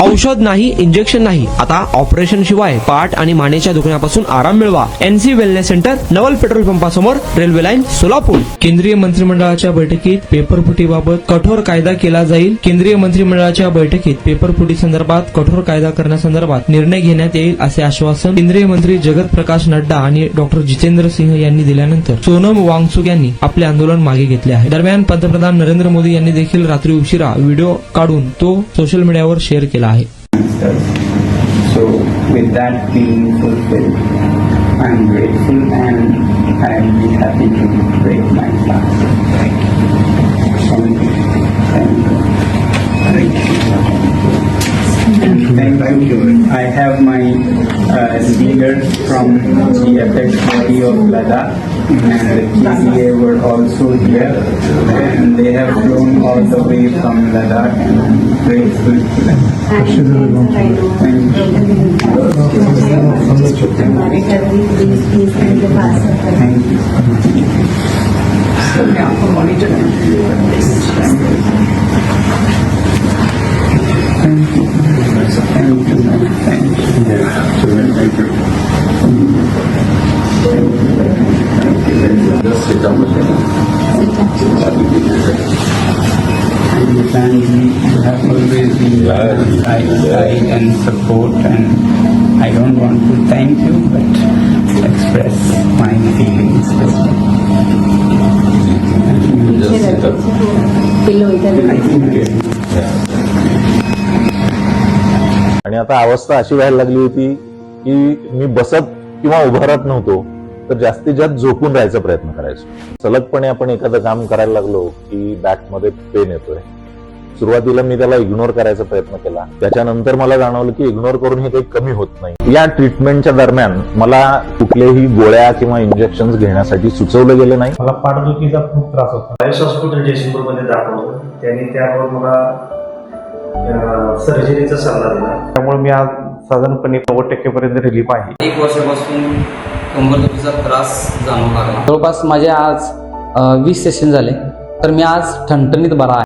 औषध नाही, इंजेक्शन नाही, आता ऑपरेशन शिवाय पाठ आणि मानेच्या दुखण्यापासून आराम मिळवा. NC वेलनेस सेंटर, नवल पेट्रोल पंपासमोर, रेल्वे लाईन, सोलापूर. केंद्रीय मंत्रिमंडळाच्या बैठकीत पेपरफुटीबाबत कठोर कायदा केला जाईल. केंद्रीय मंत्रिमंडळाच्या बैठकीत पेपरफुटी संदर्भात कठोर कायदा करण्यासंदर्भात निर्णय घेण्यात येईल असे आश्वासन केंद्रीय मंत्री जगत प्रकाश नड्डा आणि डॉक्टर जितेंद्र सिंह यांनी दिल्यानंतर सोनम वांगचुक यांनी आपले आंदोलन मागे घेतले आहे. दरम्यान पंतप्रधान नरेंद्र मोदी यांनी देखील रात्री उशिरा व्हिडिओ काढून तो सोशल मीडियावर शेअर केला आहे. So with that being fulfilled, I am grateful and I will be happy to break my fast. Thank you. Thank you. Thank you. Thank you. I have my leader from the apex body of Ladakh and the KCA were also here and they have flown all the way from Ladakh and I'm grateful to them. Thank you. family have always been by my side and support, and I don't want to thank you but express my feelings. आणि आता अवस्था अशी व्हायला लागली होती की मी बसत किंवा उभं राहत नव्हतो, तर जास्तीत जास्त झोपून राहायचा प्रयत्न करायचो. सलगपणे आपण एखादं काम करायला लागलो की बॅकमध्ये पेन येतोय. सुरुवातीला मी त्याला इग्नोर करायचा प्रयत्न केला, त्याच्यानंतर मला जाणवलं की इग्नोर करून हे काही कमी होत नाही. या ट्रीटमेंटच्या दरम्यान मला कुठल्याही गोळ्या किंवा इंजेक्शन घेण्यासाठी सुचवलं गेलं नाही. मला पाठदुखीचा खूप त्रास होता. आयुष हॉस्पिटल जयसिंगपूरमध्ये दाखवलं, त्यांनी त्यावर मला सर्जरीचा सल्ला दिला. त्यामुळे मी आज साधारणपणे 90% पर्यंत रिलीफ आहे. 1 वर्षापासून कंबरदुखीचा त्रास जाणवू लागला. जवळपास माझे आज 20 सेशन झाले, तर मी आज ठणठणीत बरा आहे.